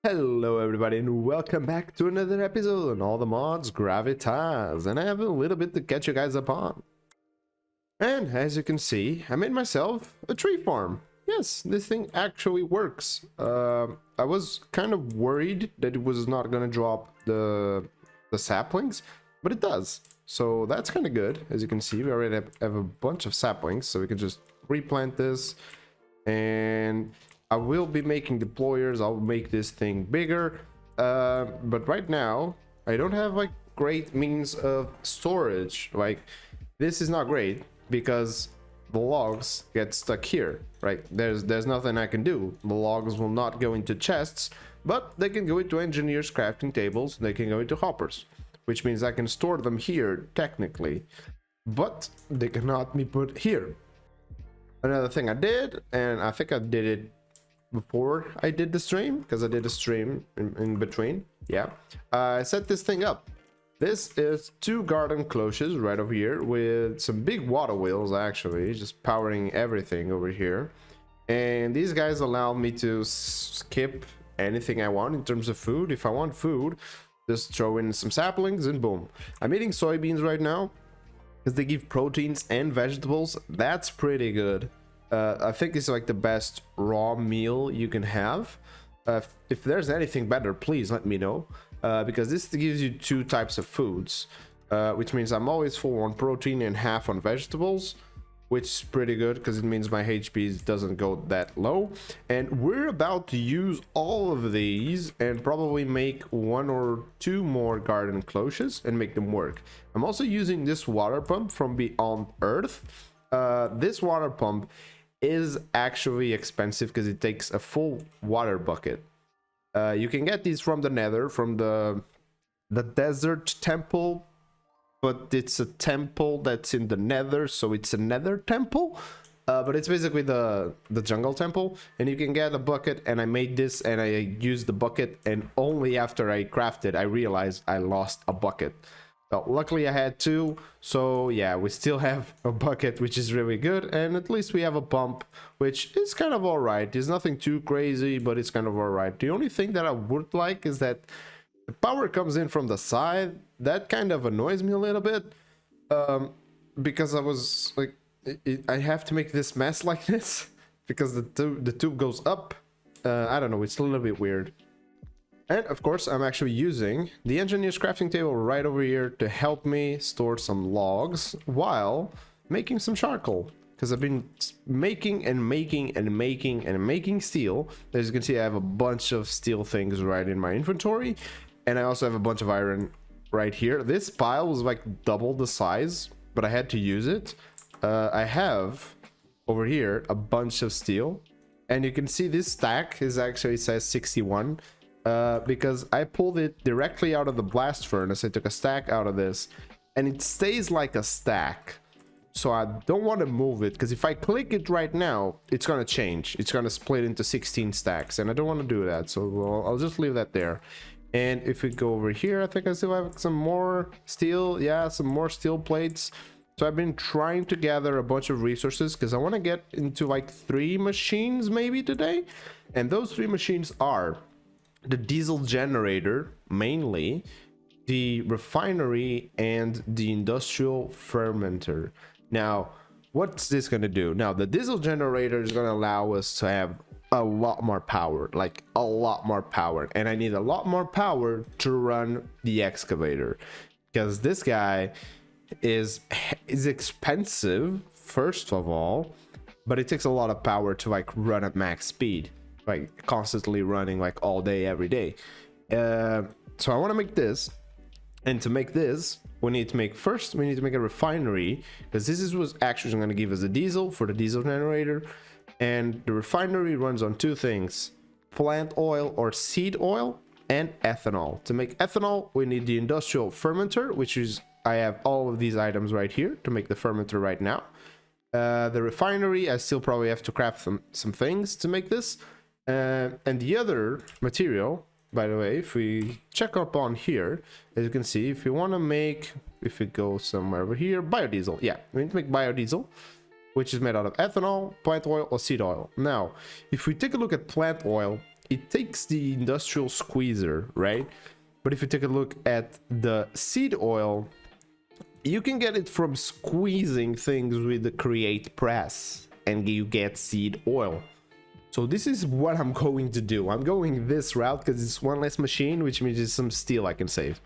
Hello everybody and welcome back to another episode on all the mods Gravitas, and I have a little bit to catch you guys up on. And as you can see, I made myself a tree farm. Yes, this thing actually works. I was kind of worried that it was not gonna drop the saplings, but it does. So that's kind of good. As you can see, we already have a bunch of saplings, so we can just replant this. And I will be making deployers. I'll make this thing bigger, but right now I don't have like great means of storage. Like, this is not great because the logs get stuck here, right? There's nothing I can do. The logs will not go into chests, but they can go into engineers crafting tables. They can go into hoppers, which means I can store them here technically, but they cannot be put here. Another thing I did, and I think I did it before I did the stream, because I did a stream in between. Yeah, I set this thing up. This is 2 garden cloches right over here with some big water wheels, actually just powering everything over here. And these guys allow me to skip anything I want in terms of food. If I want food, just throw in some saplings and boom. I'm eating soybeans right now because they give proteins and vegetables. That's pretty good. I think it's like the best raw meal you can have. If there's anything better, please let me know, because this gives you 2 types of foods, which means I'm always full on protein and half on vegetables, which is pretty good because it means my HP doesn't go that low. And we're about to use all of these and probably make 1 or 2 more garden cloches and make them work. I'm also using this water pump from Beyond Earth. This water pump is actually expensive because it takes a full water bucket. You can get these from the Nether, from the desert temple, but it's a temple that's in the Nether, so it's a Nether temple. But it's basically the jungle temple, and you can get a bucket. And I made this and I used the bucket, and only after I crafted I realized I lost a bucket. Well, luckily I had 2, so yeah, we still have a bucket, which is really good, and at least we have a pump, which is kind of alright. It's nothing too crazy, but it's kind of alright. The only thing that I would like is that the power comes in from the side. That kind of annoys me a little bit, because I was like, I have to make this mess like this, because the tube goes up. I don't know, it's a little bit weird. And of course, I'm actually using the engineer's crafting table right over here to help me store some logs while making some charcoal. Because I've been making and making and making and making steel. As you can see, I have a bunch of steel things right in my inventory. And I also have a bunch of iron right here. This pile was like double the size, but I had to use it. I have over here a bunch of steel. And you can see this stack is actually says 61. Because I pulled it directly out of the blast furnace. I took a stack out of this, and it stays like a stack. So I don't want to move it, because if I click it right now, it's going to change. It's going to split into 16 stacks, and I don't want to do that. So I'll just leave that there. And if we go over here, I think I still have some more steel. Yeah, some more steel plates. So I've been trying to gather a bunch of resources because I want to get into like 3 machines maybe today. And those 3 machines are the diesel generator, mainly the refinery, and the industrial fermenter. Now, what's this going to do? Now, the diesel generator is going to allow us to have a lot more power, like a lot more power. And I need a lot more power to run the excavator, because this guy is expensive, first of all, but it takes a lot of power to like run at max speed. Like constantly running like all day every day. So I want to make this, and to make this we need to make a refinery, because this is what's actually going to give us the diesel for the diesel generator. And the refinery runs on 2 things: plant oil or seed oil, and ethanol. To make ethanol we need the industrial fermenter, which is, I have all of these items right here to make the fermenter right now. The refinery, I still probably have to craft some things to make this. And the other material, by the way, if we check up on here, as you can see, if you want to make, if we go somewhere over here, biodiesel. Yeah, we need to make biodiesel, which is made out of ethanol, plant oil, or seed oil. Now, if we take a look at plant oil, it takes the industrial squeezer, right? But if you take a look at the seed oil, you can get it from squeezing things with the create press, and you get seed oil. So this is what I'm going to do. I'm going this route because it's one less machine, which means it's some steel I can save.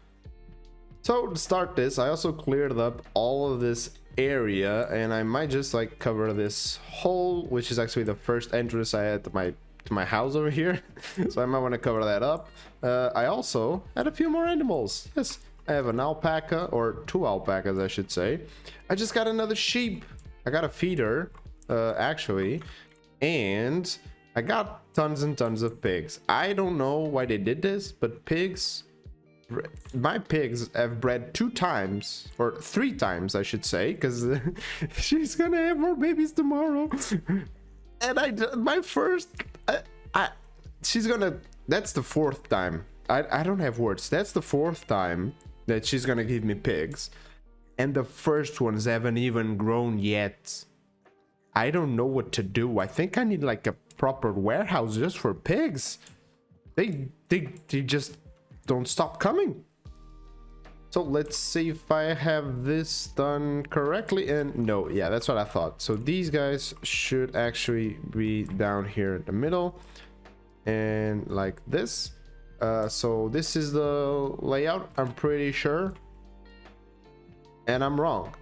So to start this, I also cleared up all of this area, and I might just like cover this hole, which is actually the first entrance I had to my house over here. So I might want to cover that up. I also had a few more animals. Yes, I have an alpaca, or 2 alpacas I should say. I just got another sheep. I got a feeder actually, and I got tons and tons of pigs. I don't know why they did this, but my pigs have bred 2 times, or 3 times I should say, because she's gonna have more babies tomorrow. And she's gonna, that's the 4th time. I don't have words. That's the 4th time that she's gonna give me pigs, and the first ones haven't even grown yet. I don't know what to do. I think I need like a proper warehouse just for pigs. They just don't stop coming. So let's see if I have this done correctly. And no, yeah, that's what I thought. So these guys should actually be down here in the middle, and like this. So this is the layout, I'm pretty sure, and I'm wrong.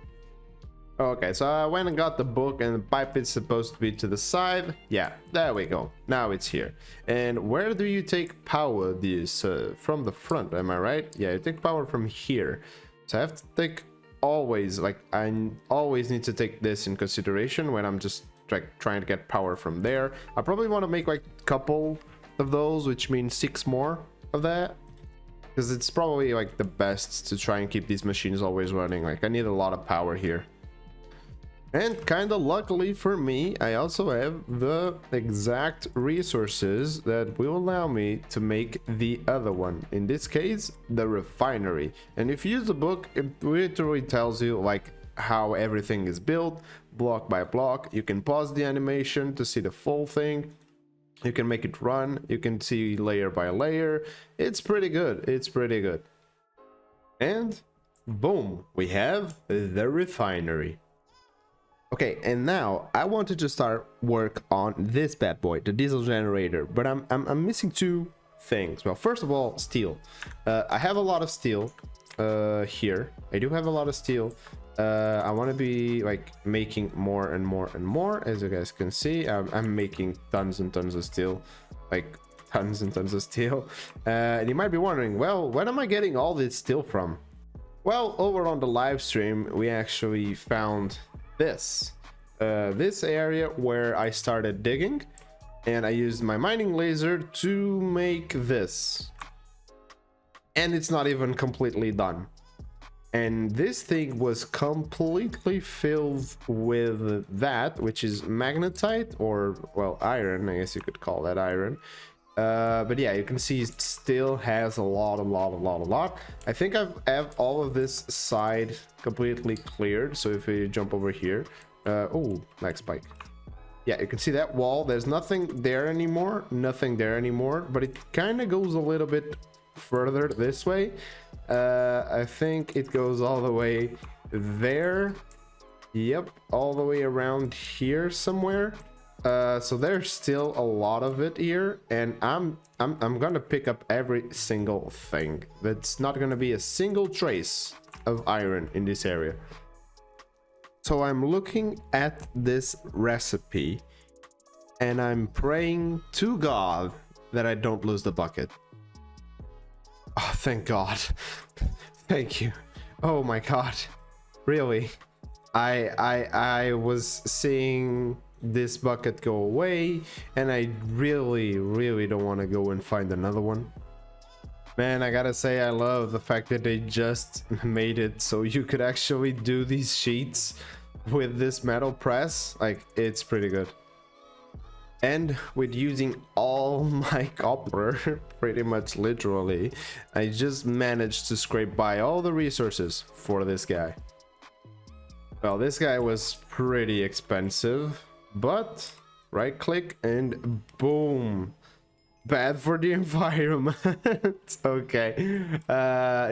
Okay, so I went and got the book, and the pipe is supposed to be to the side. Yeah, there we go. Now it's here. And where do you take power? This from the front, am I right? Yeah, you take power from here. So I have to take always, like, I always need to take this in consideration when I'm just like trying to get power from there. I probably want to make like a couple of those, which means 6 more of that, because it's probably like the best to try and keep these machines always running. Like, I need a lot of power here. And kind of luckily for me, I also have the exact resources that will allow me to make the other one. In this case, the refinery. And if you use the book, it literally tells you like how everything is built, block by block. You can pause the animation to see the full thing. You can make it run. You can see layer by layer. It's pretty good. It's pretty good. And boom, we have the refinery. Okay, and now I wanted to start work on this bad boy, the diesel generator, but I'm missing 2 things. Well, first of all, steel. I have a lot of steel here. I do have a lot of steel. I want to be like making more and more and more. As you guys can see, I'm making tons and tons of steel, like tons and tons of steel. And you might be wondering, well, where am I getting all this steel from? Well, over on the live stream, we actually found this area where I started digging, and I used my mining laser to make this, and it's not even completely done. And this thing was completely filled with that, which is magnetite, or well, iron, I guess you could call that iron. But yeah, you can see it still has a lot. I think I have all of this side completely cleared. So if we jump over here, oh, max spike. Yeah, you can see that wall. There's nothing there anymore, but it kind of goes a little bit further this way. I think it goes all the way there. Yep, all the way around here somewhere. So there's still a lot of it here, and I'm gonna pick up every single thing. That's not gonna be a single trace of iron in this area. So I'm looking at this recipe, and I'm praying to God that I don't lose the bucket. Oh, thank God. Thank you. Oh my God. Really? I was seeing this bucket go away, and I really don't want to go and find another one. Man, I gotta say, I love the fact that they just made it so you could actually do these sheets with this metal press. Like, it's pretty good. And with using all my copper, pretty much literally, I just managed to scrape by all the resources for this guy. Well, this guy was pretty expensive, but right click and boom, bad for the environment. Okay.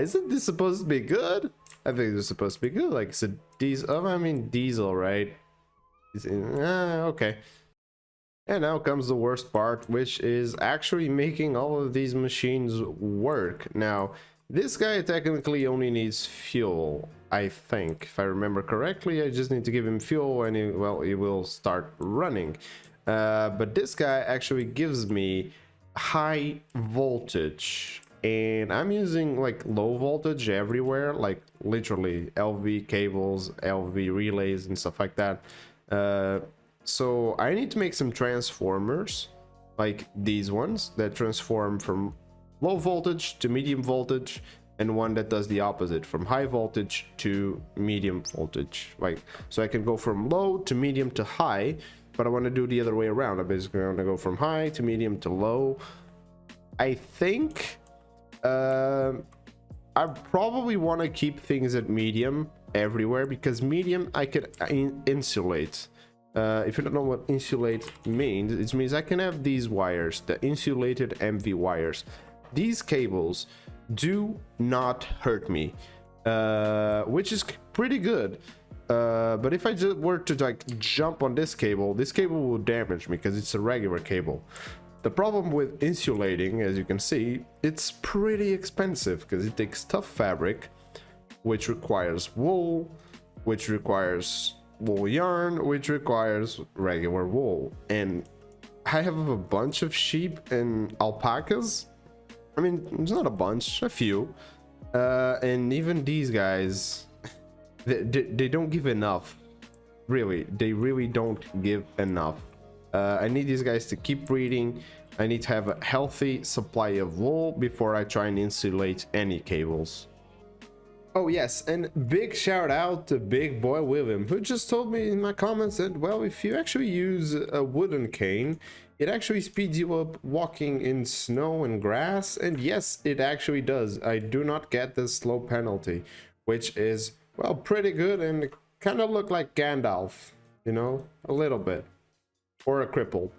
Isn't this supposed to be good? I think it's supposed to be good. Like it's a diesel. Oh, I mean diesel, right? Okay. And now comes the worst part, which is actually making all of these machines work. Now, this guy technically only needs fuel, I think. If I remember correctly, I just need to give him fuel and he will start running. But this guy actually gives me high voltage. And I'm using like low voltage everywhere, like literally LV cables, LV relays and stuff like that. So I need to make some transformers like these ones that transform from low voltage to medium voltage, and one that does the opposite from high voltage to medium voltage. Like, so I can go from low to medium to high, but I want to do the other way around. I basically want to go from high to medium to low. I think I probably want to keep things at medium everywhere, because medium I could insulate. If you don't know what insulate means, it means I can have these wires, the insulated MV wires. These cables do not hurt me, which is pretty good. But if I just were to like jump on this cable will damage me because it's a regular cable. The problem with insulating, as you can see, it's pretty expensive because it takes tough fabric, which requires wool, which requires wool yarn, which requires regular wool. And I have a bunch of sheep and alpacas. I mean, it's not a bunch, a few. And even these guys, they don't give enough. Really, they really don't give enough. I need these guys to keep breeding. I need to have a healthy supply of wool before I try and insulate any cables. Oh yes, and big shout out to Big Boy William, who just told me in my comments that, well, if you actually use a wooden cane, it actually speeds you up walking in snow and grass. And yes, it actually does. I do not get the slow penalty, which is, well, pretty good, and kind of look like Gandalf, you know, a little bit, or a cripple.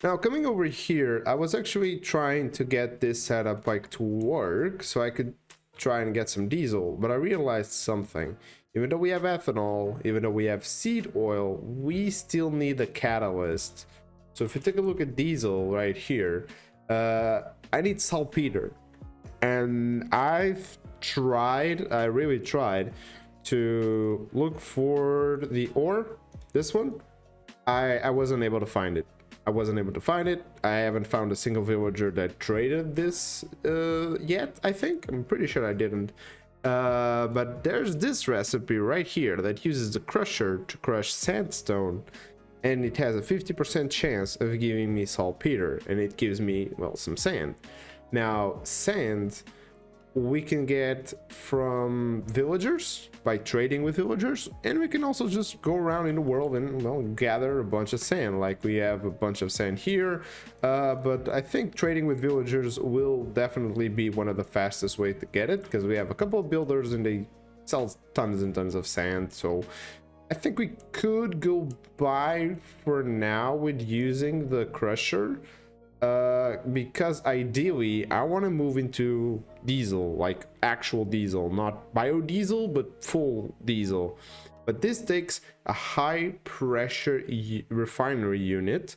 Now, coming over here, I was actually trying to get this setup like to work so I could try and get some diesel, but I realized something. Even though we have ethanol, even though we have seed oil, we still need a catalyst. So if you take a look at diesel right here, I need saltpeter, and I really tried to look for the ore. This one, I wasn't able to find it. I haven't found a single villager that traded this yet, I think. I'm pretty sure I didn't. But there's this recipe right here that uses the crusher to crush sandstone, and it has a 50% chance of giving me saltpeter, and it gives me, well, some sand. Now, sand we can get from villagers by trading with villagers, and we can also just go around in the world and, well, gather a bunch of sand. Like we have a bunch of sand here, but I think trading with villagers will definitely be one of the fastest ways to get it, because we have a couple of builders and they sell tons and tons of sand. So I think we could go by for now with using the crusher, because ideally I want to move into diesel, like actual diesel, not biodiesel but full diesel. But this takes a high pressure refinery unit,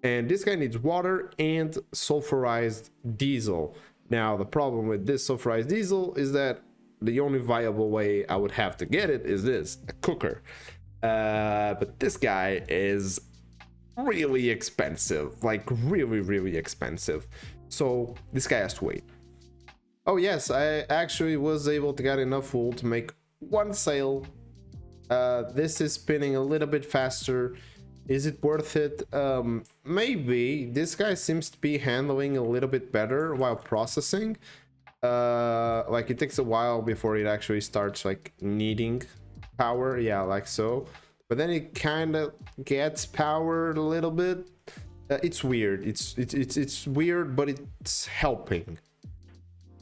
and this guy needs water and sulfurized diesel. Now the problem with this sulfurized diesel is that the only viable way I would have to get it is this, a cooker. But this guy is really expensive, like really expensive. So this guy has to wait. Oh yes, I actually was able to get enough wool to make one sail. This is spinning a little bit faster. Is it worth it? Maybe. This guy seems to be handling a little bit better while processing. Like it takes a while before it actually starts like needing power. Yeah, like so. But then it kind of gets powered a little bit. It's weird. It's weird, but it's helping.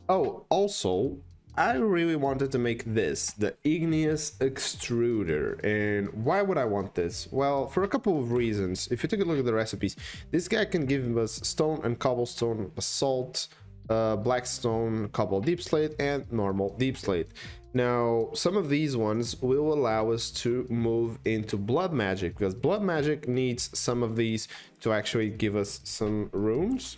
Oh, also, I really wanted to make this, the igneous extruder. And why would I want this? Well, for a couple of reasons. If you take a look at the recipes, this guy can give us stone and cobblestone, basalt, blackstone, cobble deep slate, and normal deep slate. Now, some of these ones will allow us to move into blood magic, because blood magic needs some of these to actually give us some runes.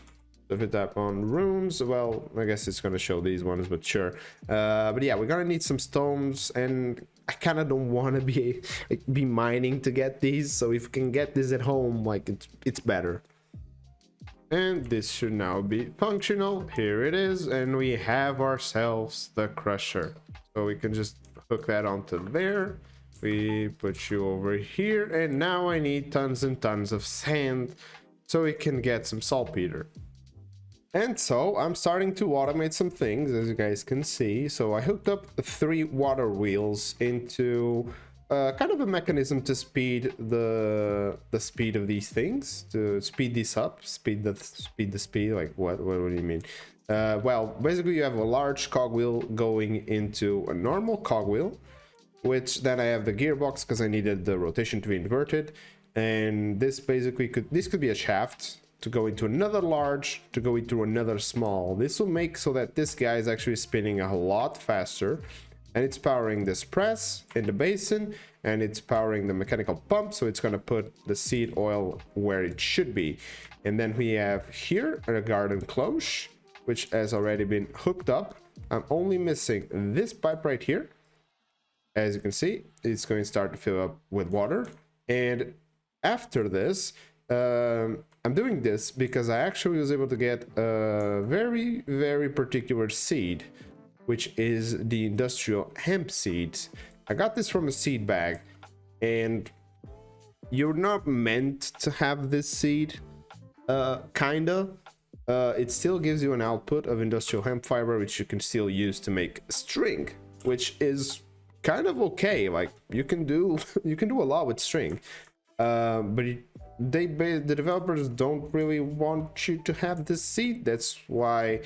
If we tap on runes, well, I guess it's gonna show these ones, but sure. But yeah, we're gonna need some stones, and I kind of don't want to be mining to get these. So if we can get this at home, like it's better. And this should now be functional. Here it is, and we have ourselves the crusher. So we can just hook that onto there. We put you over here, and now I need tons and tons of sand so we can get some saltpeter. And so I'm starting to automate some things, as you guys can see. So I hooked up 3 water wheels into kind of a mechanism to speed the speed of these things, to speed this up, speed the speed. Like what do you mean? Well, basically you have a large cogwheel going into a normal cogwheel, which then I have the gearbox because I needed the rotation to be inverted, and this basically could be a shaft to go into another large, to go into another small. This will make so that this guy is actually spinning a lot faster, and it's powering this press in the basin, and it's powering the mechanical pump, so it's going to put the seed oil where it should be. And then we have here a garden cloche, which has already been hooked up. I'm only missing this pipe right here. As you can see, it's going to start to fill up with water, and after this, I'm doing this because I actually was able to get a very, very particular seed, which is the industrial hemp seeds. I got this from a seed bag, and you're not meant to have this seed, kinda. It still gives you an output of industrial hemp fiber, which you can still use to make string, which is kind of okay. Like you can do a lot with string, but the developers don't really want you to have this seed. That's why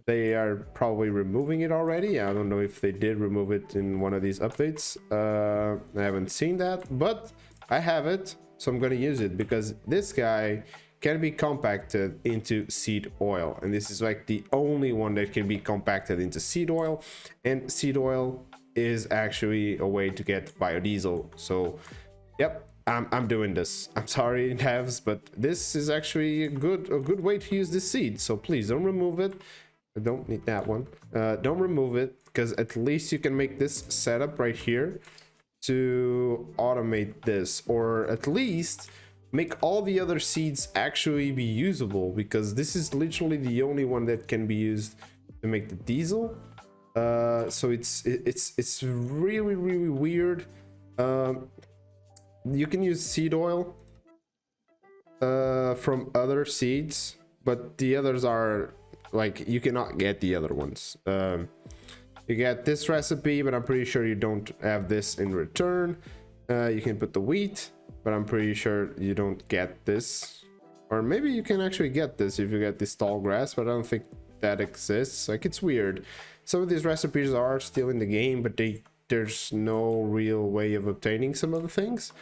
they are probably removing it already. I don't know if they did remove it in one of these updates. I haven't seen that, but I have it, so I'm gonna use it because this guy can be compacted into seed oil, and this is like the only one that can be compacted into seed oil, and seed oil is actually a way to get biodiesel. So yep, I'm doing this. I'm sorry, devs, but this is actually a good way to use this seed. So please don't remove it. I don't need that one. Don't remove it, because at least you can make this setup right here to automate this, or at least make all the other seeds actually be usable, because this is literally the only one that can be used to make the diesel. So it's really weird. You can use seed oil from other seeds, but the others are like, you cannot get the other ones. You get this recipe, but I'm pretty sure you don't have this in return. You can put the wheat, but I'm pretty sure you don't get this. Or maybe you can actually get this if you get this tall grass, but I don't think that exists. Like, it's weird. Some of these recipes are still in the game, but there's no real way of obtaining some of the things.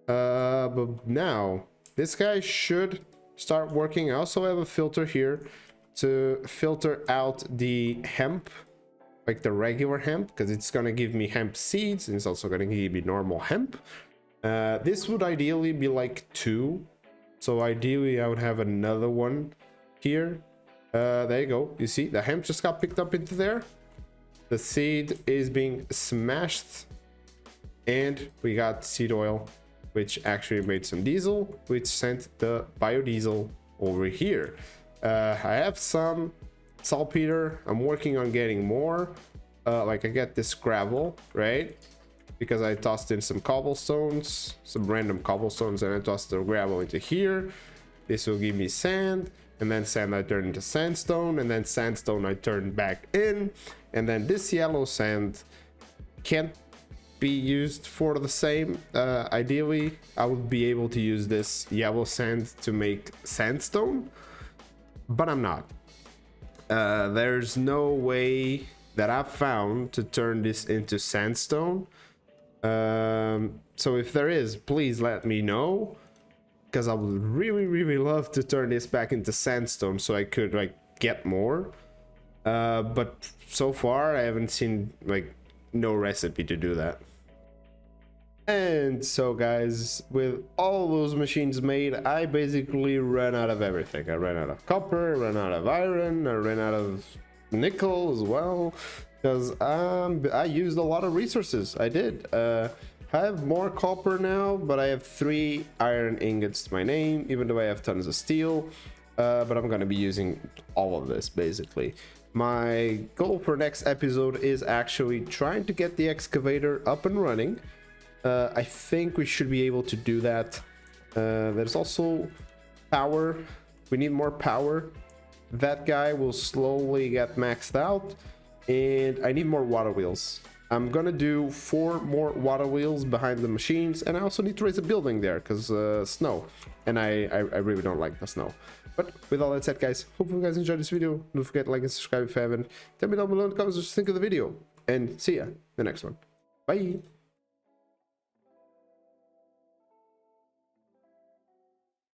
But now this guy should start working. I also have a filter here to filter out the hemp, like the regular hemp, because it's gonna give me hemp seeds, and it's also gonna give me normal hemp. This would ideally be like 2, so ideally I would have another one here. There you go. You see the hemp just got picked up into there. The seed is being smashed, and we got seed oil, which actually made some diesel, which sent the biodiesel over here. I have some saltpeter. I'm working on getting more. Like, I get this gravel, right? Because I tossed in some cobblestones, some random cobblestones, and I tossed the gravel into here. This will give me sand, and then sand I turn into sandstone, and then sandstone I turn back in, and then this yellow sand can't be used for the same. Ideally, I would be able to use this yellow sand to make sandstone, but I'm not. There's no way that I've found to turn this into sandstone. So if there is, please let me know, because I would really love to turn this back into sandstone so I could like get more. But so far I haven't seen like no recipe to do that. And so guys, with all those machines made, I basically ran out of everything. I ran out of copper, I ran out of iron, I ran out of nickel as well, because I used a lot of resources. I did. I have more copper now, but I have 3 iron ingots to my name, even though I have tons of steel. But I'm gonna be using all of this basically. My goal for next episode is actually trying to get the excavator up and running. I think we should be able to do that. There's also power. We need more power. That guy will slowly get maxed out, and I need more water wheels. I'm gonna do 4 more water wheels behind the machines, and I also need to raise a building there because snow, and I really don't like the snow. But with all that said, guys, hope you guys enjoyed this video. Don't forget to like and subscribe if you haven't. Tell me down below in the comments what you think of the video, and see ya in the next one. Bye.